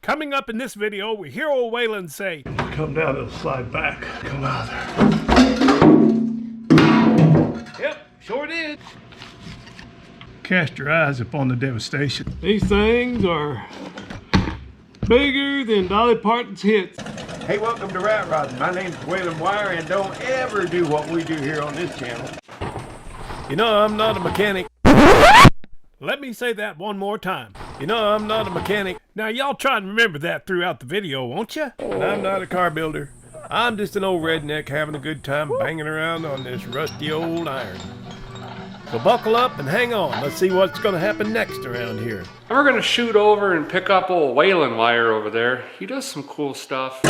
Coming up in this video, we hear old Waylon say, "Come down, it'll slide back. Come out there." Yep, sure did. Cast your eyes upon the devastation. These things are bigger than Dolly Parton's hits. Hey, welcome to Rat Rodding. My name's Waylon Wire, and don't ever do what we do here on this channel. You know, I'm not a mechanic. Let me say that one more time. You know, I'm not a mechanic. Now, y'all try and remember that throughout the video, won't you? And I'm not a car builder. I'm just an old redneck having a good time banging around on this rusty old iron. So buckle up and hang on. Let's see what's going to happen next around here. We're going to shoot over and pick up old Waylon Wire over there. He does some cool stuff.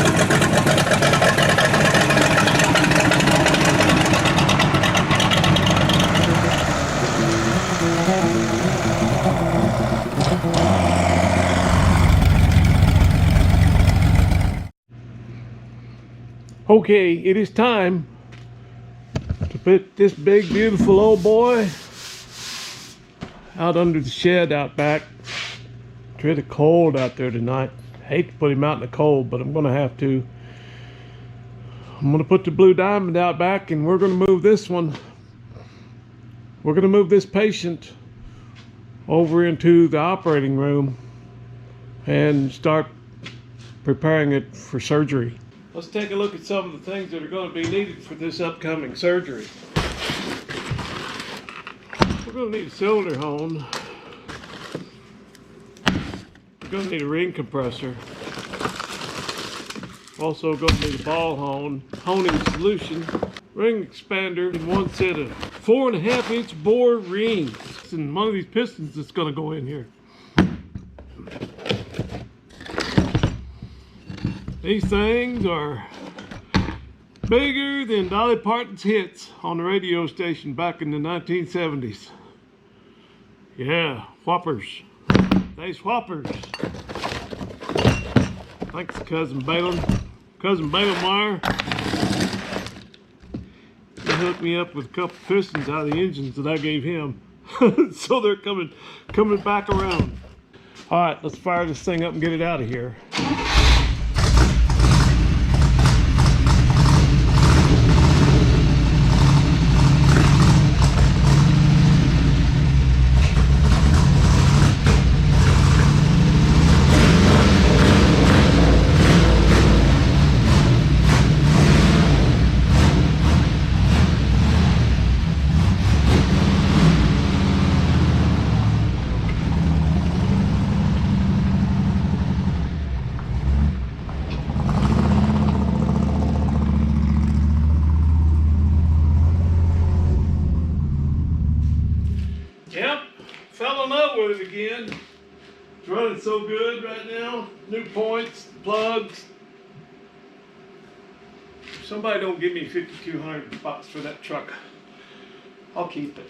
Okay, it is time to put this big, beautiful old boy out under the shed out back. It's really cold out there tonight. I hate to put him out in the cold, but I'm gonna have to. I'm gonna put the Blue Diamond out back, and we're gonna move this one. We're gonna move this patient over into the operating room and start preparing it for surgery. Let's take a look at some of the things that are going to be needed for this upcoming surgery. We're going to need a cylinder hone. We're going to need a ring compressor. Also going to need a ball hone, honing solution, ring expander, and one set of 4.5-inch bore rings. And one of these pistons that's going to go in here. These things are bigger than Dolly Parton's hits on the radio station back in the 1970s. Yeah, whoppers. These whoppers. Thanks, Cousin Balin. Cousin Balin Wire. He hooked me up with a couple pistons out of the engines that I gave him. So they're coming back around. All right, let's fire this thing up and get it out of here. Yep, fell in love with it again. It's running so good right now. New points, plugs. If somebody don't give me $5,200 for that truck, I'll keep it.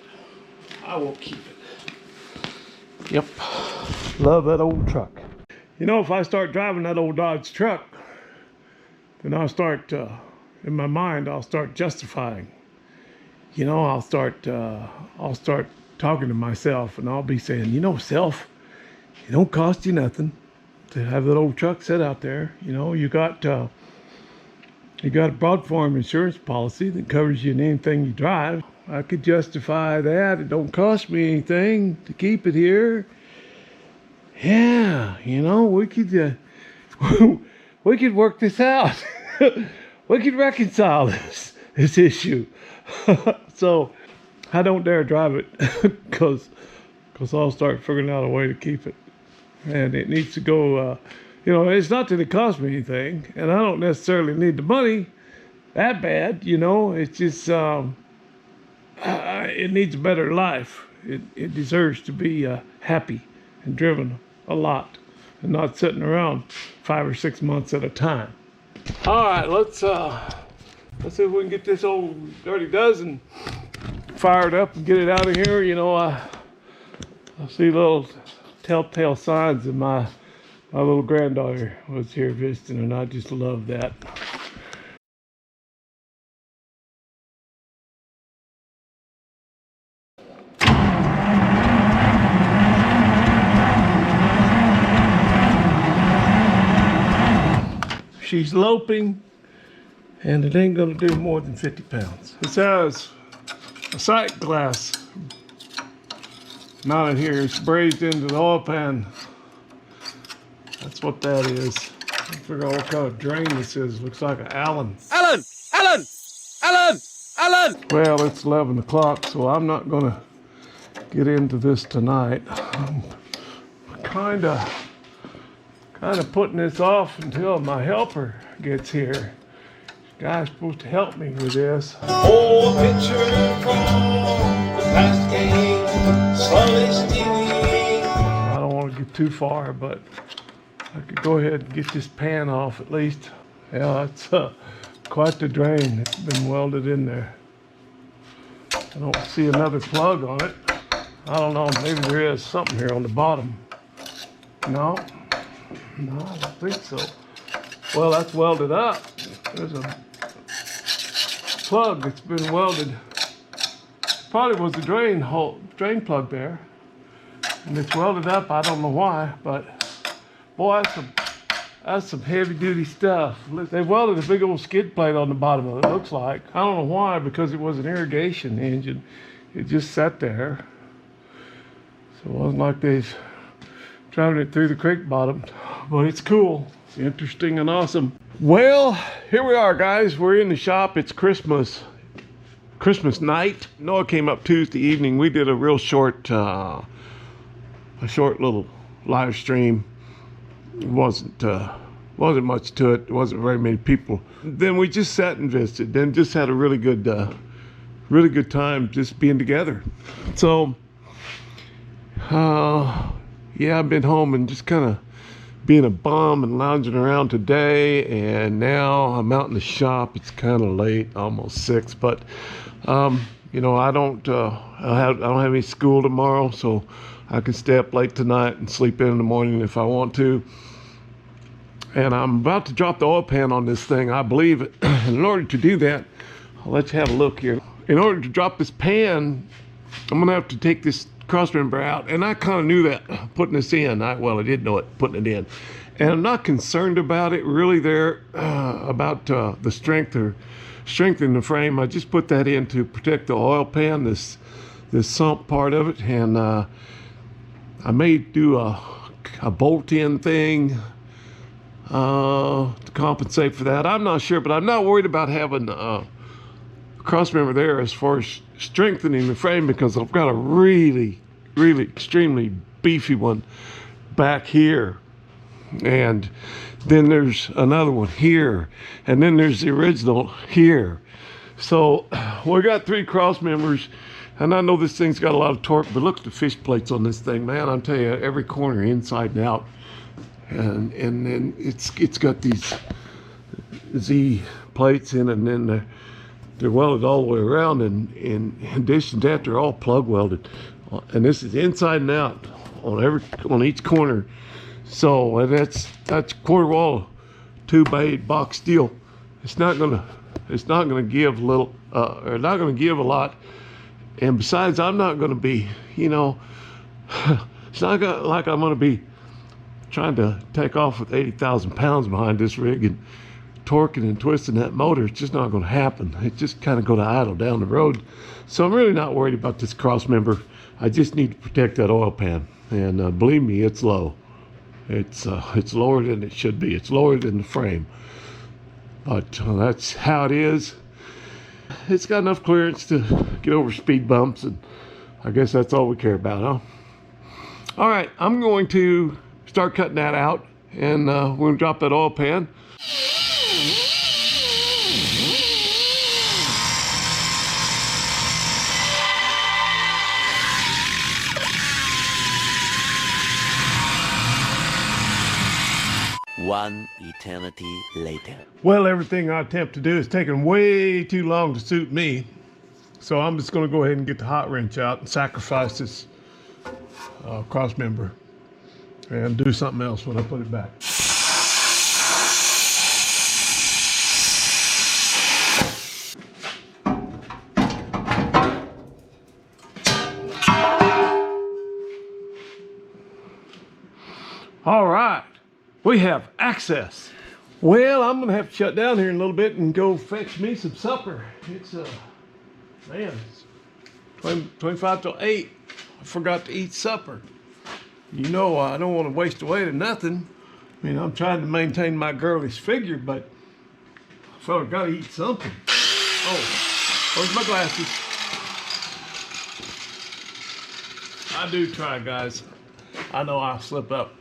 I will keep it. Yep, love that old truck. You know, if I start driving that old Dodge truck, then I'll start, in my mind, I'll start justifying. You know, I'll start talking to myself, and I'll be saying, you know, self, it don't cost you nothing to have that old truck set out there. You know, you got a broad form insurance policy that covers you in anything you drive. I could justify that. It don't cost me anything to keep it here. Yeah, you know, we could work this out. We could reconcile this issue. So I don't dare drive it because I'll start figuring out a way to keep it. And it needs to go, you know, it's not that it costs me anything, and I don't necessarily need the money that bad, you know. It's just, it needs a better life. It deserves to be happy and driven a lot and not sitting around 5 or 6 months at a time. All right, let's see if we can get this old Dirty Dozen fired up and get it out of here. You know, I see little telltale signs that my little granddaughter was here visiting, and I just love that. she's loping, and it ain't gonna do more than 50 pounds. This has a sight glass mounted here. It's brazed into the oil pan. That's what that is. I figure out what kind of drain this is. Looks like an Allen. Allen! Allen! Allen! Allen! Well, it's 11 o'clock, so I'm not gonna get into this tonight. I'm kind of putting this off until my helper gets here. Guy's supposed to help me with this. Oh, a picture from the past game, slowly stealing. I don't want to get too far, but I could go ahead and get this pan off at least. Yeah, it's quite the drain. It's been welded in there. I don't see another plug on it. I don't know, maybe there is something here on the bottom. No, I don't think so. Well, that's welded up. There's a plug that's been welded. Probably was the drain plug there. And it's welded up, I don't know why, but boy, that's some heavy duty stuff. They welded a big old skid plate on the bottom of it, it looks like. I don't know why, because it was an irrigation engine. It just sat there. So it wasn't like they's driving it through the creek bottom, but it's cool. It's interesting and awesome. Well, here we are, guys. We're in the shop. It's Christmas night. Noah came up Tuesday evening. We did a real short, a short little live stream. It wasn't much to it. There wasn't very many people. Then we just sat and visited. Then just had a really good time just being together. So, yeah, I've been home and just kind of being a bum and lounging around today, and now I'm out in the shop. It's kind of late, almost 6, but you know, I don't have any school tomorrow, so I can stay up late tonight and sleep in the morning if I want to. And I'm about to drop the oil pan on this thing, I believe it. And in order to do that, I'll let you have a look here. In order to drop this pan, I'm gonna have to take this crossmember out, and I kind of knew that putting this in. Well, I did know it putting it in, and I'm not concerned about it really there about the strength or strengthening the frame. I just put that in to protect the oil pan, this sump part of it, and I may do a bolt-in thing to compensate for that. I'm not sure, but I'm not worried about having a crossmember there as far as strengthening the frame, because I've got a really extremely beefy one back here, and then there's another one here, and then there's the original here. So we got 3 cross members, and I know this thing's got a lot of torque, but look at the fish plates on this thing, man. I'm telling you, every corner inside and out, and then it's got these Z plates in it, and then they're welded all the way around, and in addition to that, they're all plug welded, and this is inside and out on each corner. So that's quarter wall 2x8 box steel. It's not gonna give little or not gonna give a lot, and besides, I'm not gonna be, you know, it's not like I'm gonna be trying to take off with 80,000 pounds behind this rig and torquing and twisting that motor. It's just not going to happen. It's just kind of going to idle down the road. So I'm really not worried about this cross member. I just need to protect that oil pan, and believe me, it's low. It's lower than it should be. It's lower than the frame, but that's how it is. It's got enough clearance to get over speed bumps, and I guess that's all we care about, huh? All right, I'm going to start cutting that out, and we're going to drop that oil pan. One eternity later. Well, everything I attempt to do is taking way too long to suit me. So I'm just going to go ahead and get the hot wrench out and sacrifice this cross member and do something else when I put it back. All right, we have access. Well, I'm gonna have to shut down here in a little bit and go fetch me some supper. It's man, it's 25 till 8. I forgot to eat supper. You know, I don't want to waste away to nothing. I mean, I'm trying to maintain my girlish figure, but I felt I gotta eat something. Oh, where's my glasses? I do try, guys. I know I slip up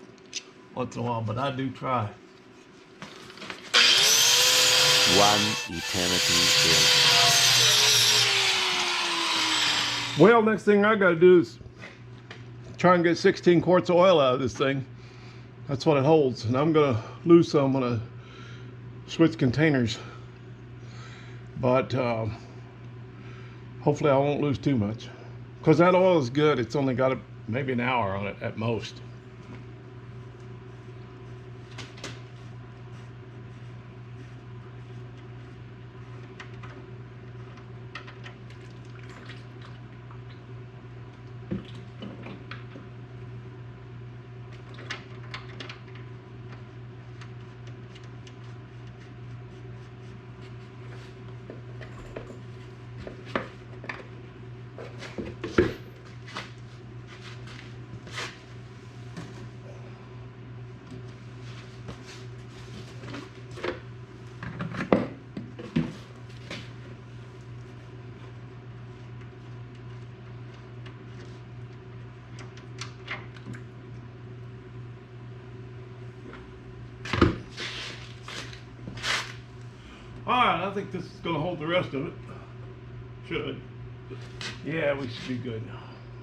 once in a while, but I do try. One eternity later. Well, next thing I gotta do is try and get 16 quarts of oil out of this thing. That's what it holds, and I'm gonna lose some when I switch containers. But hopefully I won't lose too much. Because that oil is good. It's only got maybe an hour on it at most. Alright, I think this is going to hold the rest of it. Should. Yeah, we should be good.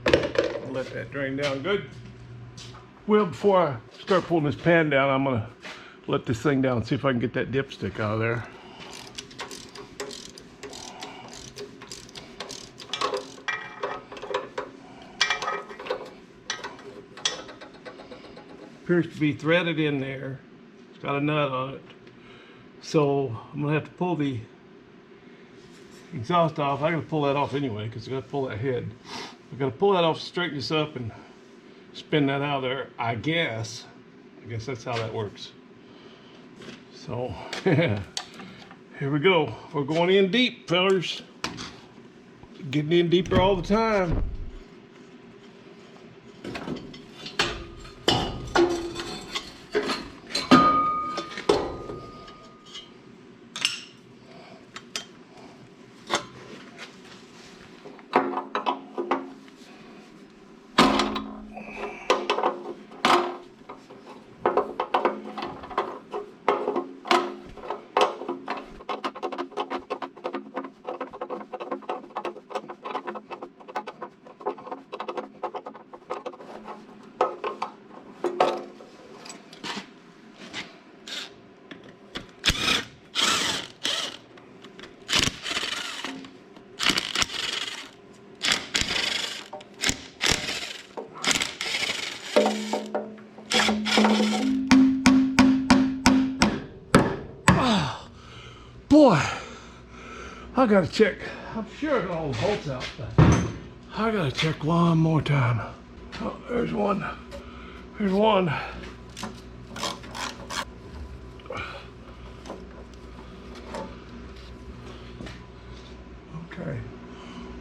I'll let that drain down good. Well, before I start pulling this pan down, I'm going to let this thing down and see if I can get that dipstick out of there. Appears to be threaded in there. It's got a nut on it. So I'm gonna have to pull the exhaust off. I gotta pull that off anyway because I gotta pull that head. I gotta pull that off, straighten this up, and spin that out of there. I guess that's how that works. So here we go. We're going in deep, fellers. Getting in deeper all the time. Boy, I gotta check. I'm sure I got all the bolts out, but I gotta check one more time. Oh, there's one. There's one. Okay,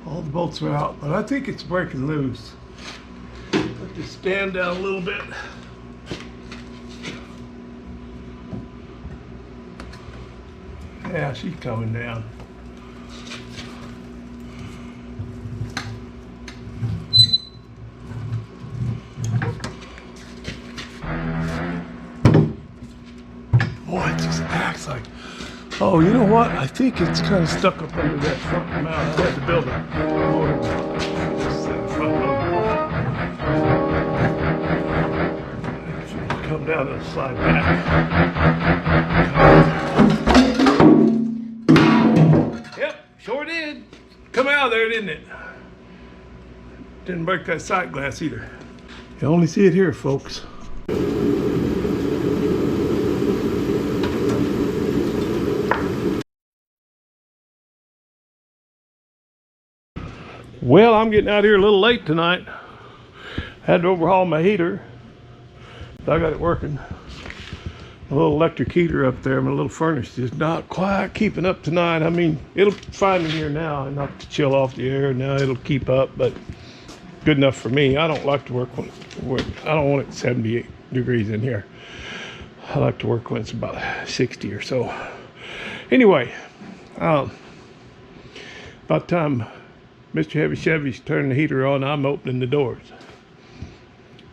all the bolts are out, but I think it's breaking loose. Let this stand down a little bit. Yeah, she's coming down. Boy, it just acts like... Oh, you know what? I think it's kind of stuck up under that front mount. I had to build a motor. Come down and slide back. Sure did. Come out of there, didn't it? Didn't break that sight glass either. You only see it here, folks. Well, I'm getting out here a little late tonight. Had to overhaul my heater. I got it working. a little electric heater up there. My little furnace is not quite keeping up tonight. I mean, it'll fine in here now, enough to chill off the air. Now it'll keep up, but good enough for me. I don't like to work when I don't want it 78 degrees in here. I like to work when it's about 60 or so. Anyway, about time Mr. Heavy Chevy's turning the heater on, I'm opening the doors.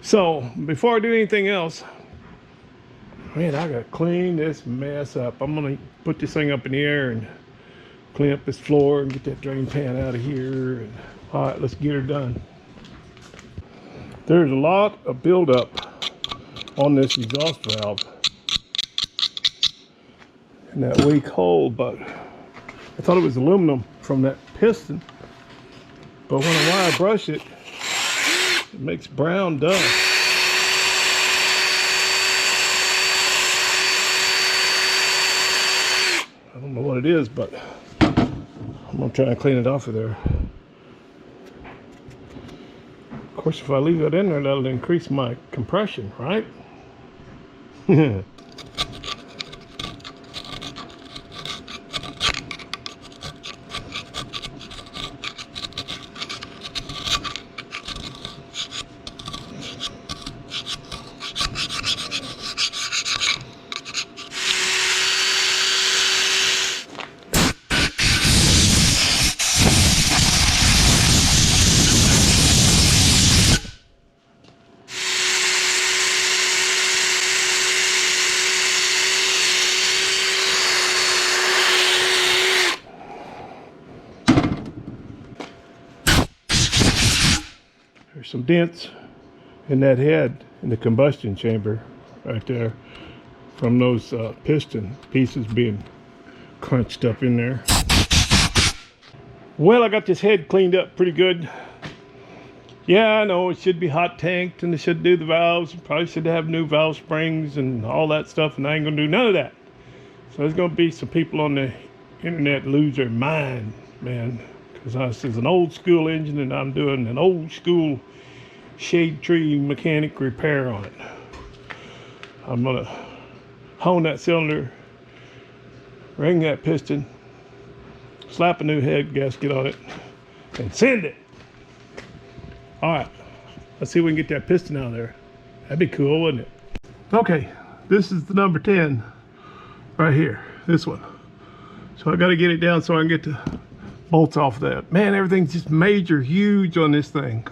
So before I do anything else, man, I gotta clean this mess up. I'm gonna put this thing up in the air and clean up this floor and get that drain pan out of here. And, all right, let's get her done. There's a lot of buildup on this exhaust valve and that weak hole, but I thought it was aluminum from that piston. But when I wire brush it, it makes brown dust. I don't know what it is, but I'm gonna try and clean it off of there. Of course, if I leave it in there, that'll increase my compression, right? There's some dents in that head in the combustion chamber right there from those piston pieces being crunched up in there. Well, I got this head cleaned up pretty good. Yeah, I know it should be hot tanked and they should do the valves. Probably should have new valve springs and all that stuff, and I ain't gonna do none of that. So there's gonna be some people on the internet lose their mind, man, because this is an old school engine and I'm doing an old school shade tree mechanic repair on it. I'm gonna hone that cylinder, ring that piston, slap a new head gasket on it, and send it. All right, let's see if we can get that piston out of there. That'd be cool, wouldn't it? Okay, this is the number 10 right here, this one. So I gotta get it down so I can get the bolts off of that. Man, everything's just major huge on this thing.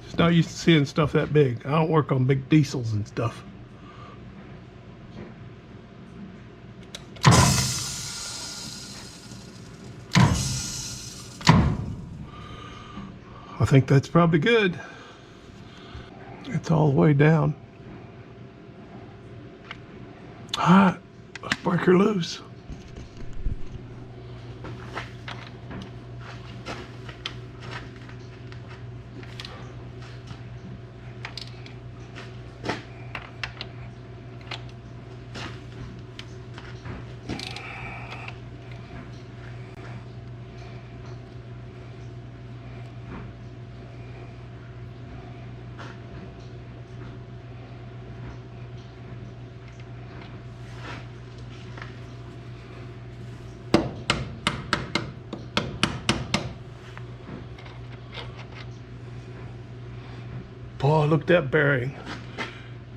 Just not used to seeing stuff that big. I don't work on big diesels and stuff. I think that's probably good. It's all the way down. All right, let's break her loose. Boy, look at that bearing.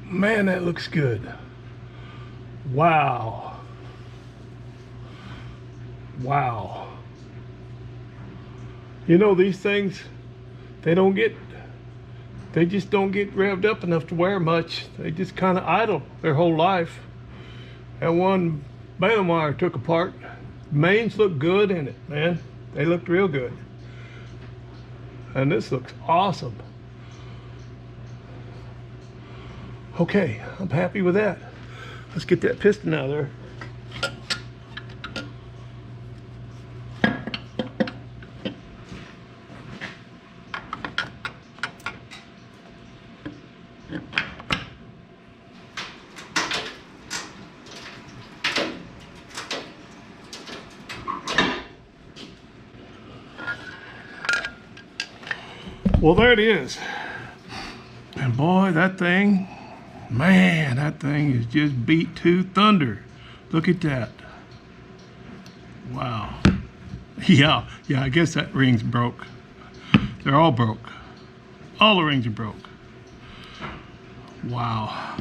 Man, that looks good. Wow. Wow. You know, these things, they just don't get revved up enough to wear much. They just kind of idle their whole life. That one baling wire took apart. Mains look good in it, man. They looked real good. And this looks awesome. Okay, I'm happy with that. Let's get that piston out of there. Well, there it is. And boy, that thing Man, that thing is just beat to thunder. Look at that. Wow. Yeah, I guess that ring's broke. They're all broke. All the rings are broke. Wow.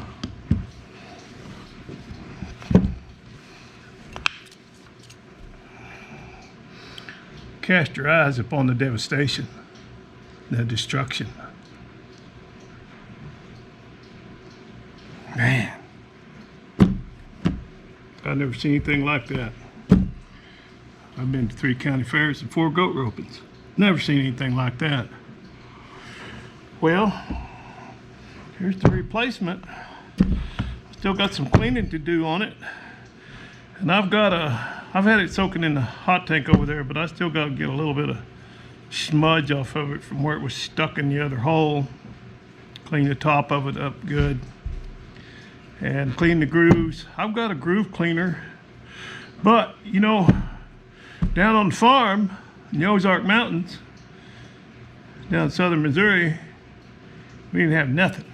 Cast your eyes upon the devastation, the destruction. Man, I've never seen anything like that. I've been to 3 county fairs and 4 goat ropings. Never seen anything like that. Well, here's the replacement. Still got some cleaning to do on it. And I've had it soaking in the hot tank over there, but I still got to get a little bit of smudge off of it from where it was stuck in the other hole. Clean the top of it up good. And clean the grooves. I've got a groove cleaner, but you know, down on the farm in the Ozark Mountains, down in southern Missouri, we didn't have nothing.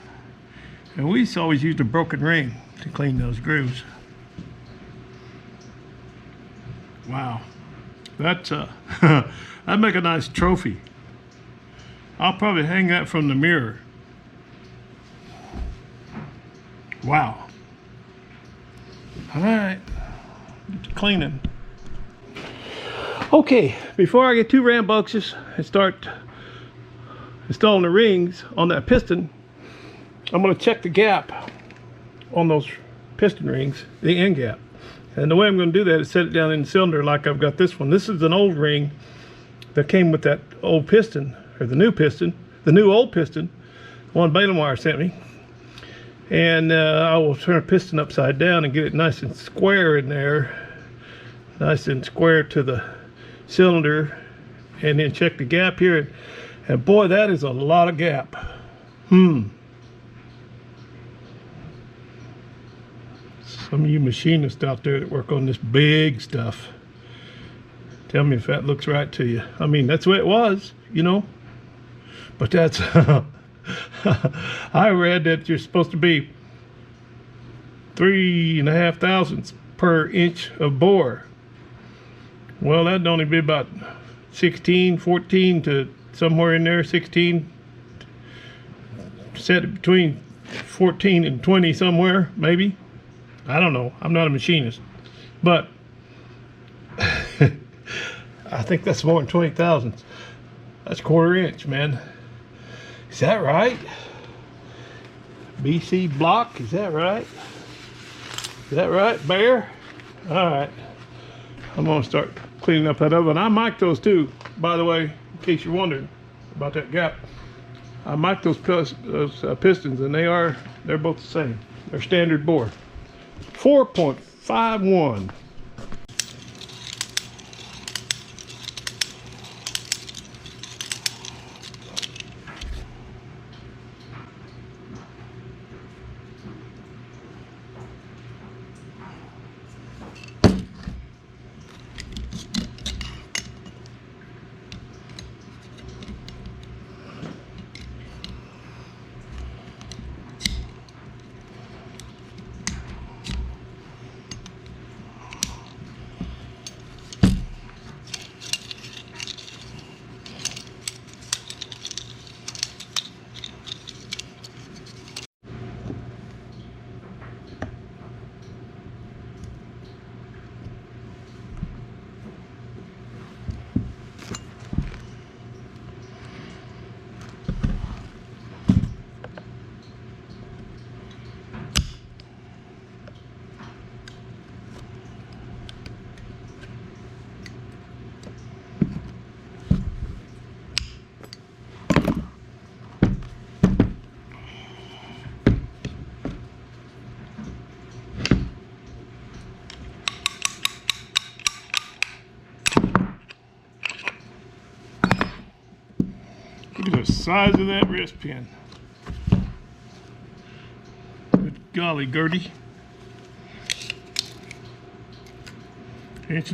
And we always used a broken ring to clean those grooves. Wow, that's that'd make a nice trophy. I'll probably hang that from the mirror. Wow. All right, get to cleaning. Okay, before I get too rambunctious and start installing the rings on that piston, I'm going to check the gap on those piston rings, the end gap. And the way I'm going to do that is set it down in the cylinder like I've got this one. This is an old ring that came with that old piston, or the new old piston, one baling wire sent me. And I will turn a piston upside down and get it nice and square in there, nice and square to the cylinder, and then check the gap here. And boy, that is a lot of gap. Some of you machinists out there that work on this big stuff, tell me if that looks right to you. I mean, that's the way it was, you know, but that's I read that you're supposed to be 3.5 thousandths per inch of bore. Well, that'd only be about 16, 14 to somewhere in there, 16. Set it between 14 and 20 somewhere, maybe. I don't know. I'm not a machinist. But I think that's more than 20 thousandths. That's 1/4 inch, man. Is that right? BC block, is that right? Is that right, Bear? All right. I'm going to start cleaning up that oven. I mic those too, by the way, in case you're wondering about that gap. I mic those pistons, and they're both the same. They're standard bore. 4.51. Look at the size of that wrist pin. Good golly, Gertie. 1.25 inches.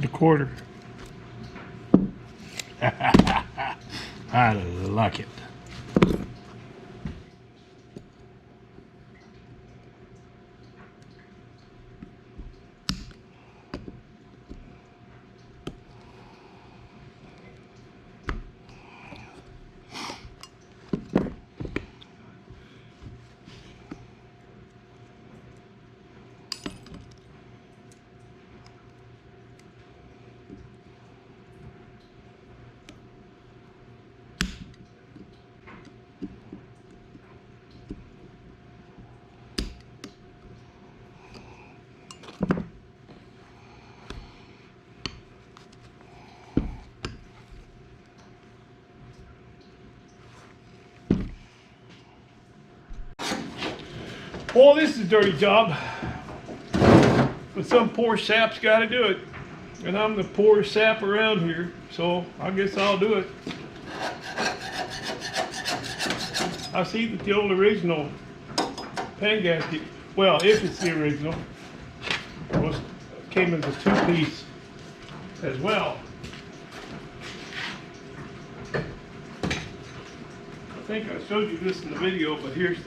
I like it. Boy, this is a dirty job. But some poor sap's got to do it. And I'm the poorest sap around here, so I guess I'll do it. I see that the old original pan gasket, well, if it's the original, came as a two-piece as well. I think I showed you this in the video, but here's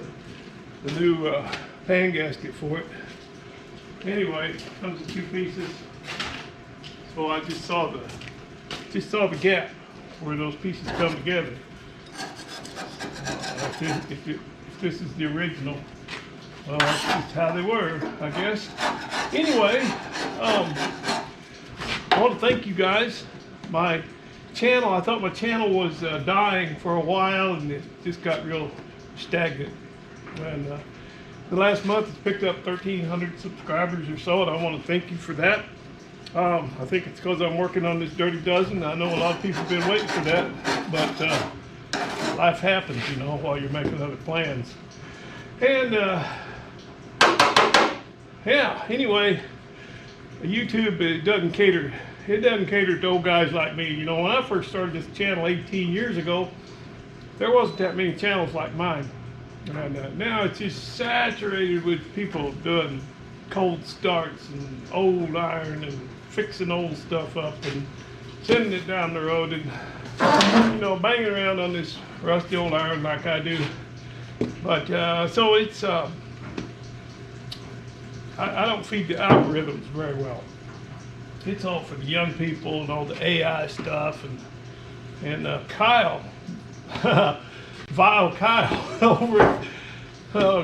the new pan gasket for it. Anyway, it comes in two pieces. So I just saw the gap where those pieces come together. If this is the original, well, that's just how they were, I guess. Anyway, I want to thank you guys. My channel, I thought my channel was dying for a while, and it just got real stagnant. And the last month it's picked up 1,300 subscribers or so, and I want to thank you for that. I think it's because I'm working on this Dirty Dozen. I know a lot of people have been waiting for that, but life happens, you know, while you're making other plans. And yeah, anyway, YouTube, it doesn't cater to old guys like me. You know, when I first started this channel 18 years ago, there wasn't that many channels like mine. And now it's just saturated with people doing cold starts and old iron and fixing old stuff up and sending it down the road and, you know, banging around on this rusty old iron like I do. But so it's I don't feed the algorithms very well. It's all for the young people and all the AI stuff, and Kyle, Vile Kyle over at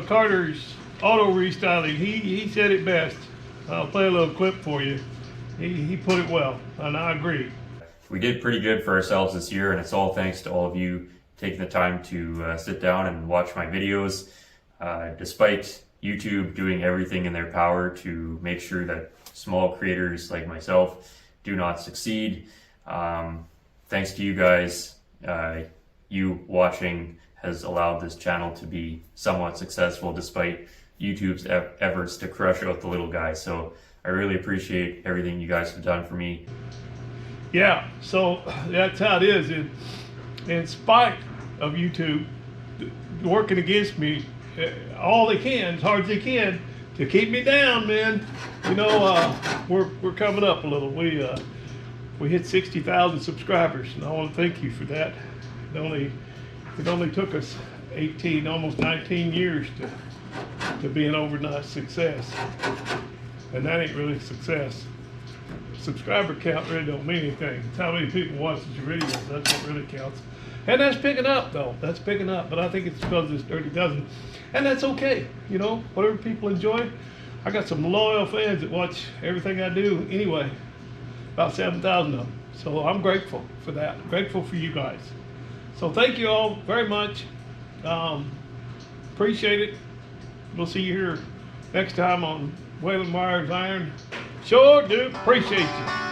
Carter's Auto Restyling, he said it best. I'll play a little clip for you. He put it well, and I agree. We did pretty good for ourselves this year, and it's all thanks to all of you taking the time to sit down and watch my videos. Despite YouTube doing everything in their power to make sure that small creators like myself do not succeed, thanks to you guys, you watching has allowed this channel to be somewhat successful despite YouTube's efforts to crush out the little guy. So I really appreciate everything you guys have done for me. Yeah, so that's how it is. In spite of YouTube working against me, all they can, as hard as they can, to keep me down, man. You know, we're coming up a little. We hit 60,000 subscribers, and I want to thank you for that. It only took us 18, almost 19 years to be an overnight success, and that ain't really success. Subscriber count really don't mean anything. It's how many people watch your videos. That's what really counts. And that's picking up, though. That's picking up. But I think it's because of this Dirty Dozen. And that's okay. You know, whatever people enjoy. I got some loyal fans that watch everything I do anyway. About 7,000 of them. So I'm grateful for that. I'm grateful for you guys. So thank you all very much. Appreciate it. We'll see you here next time on Waylon Myers Iron. Sure do. Appreciate you.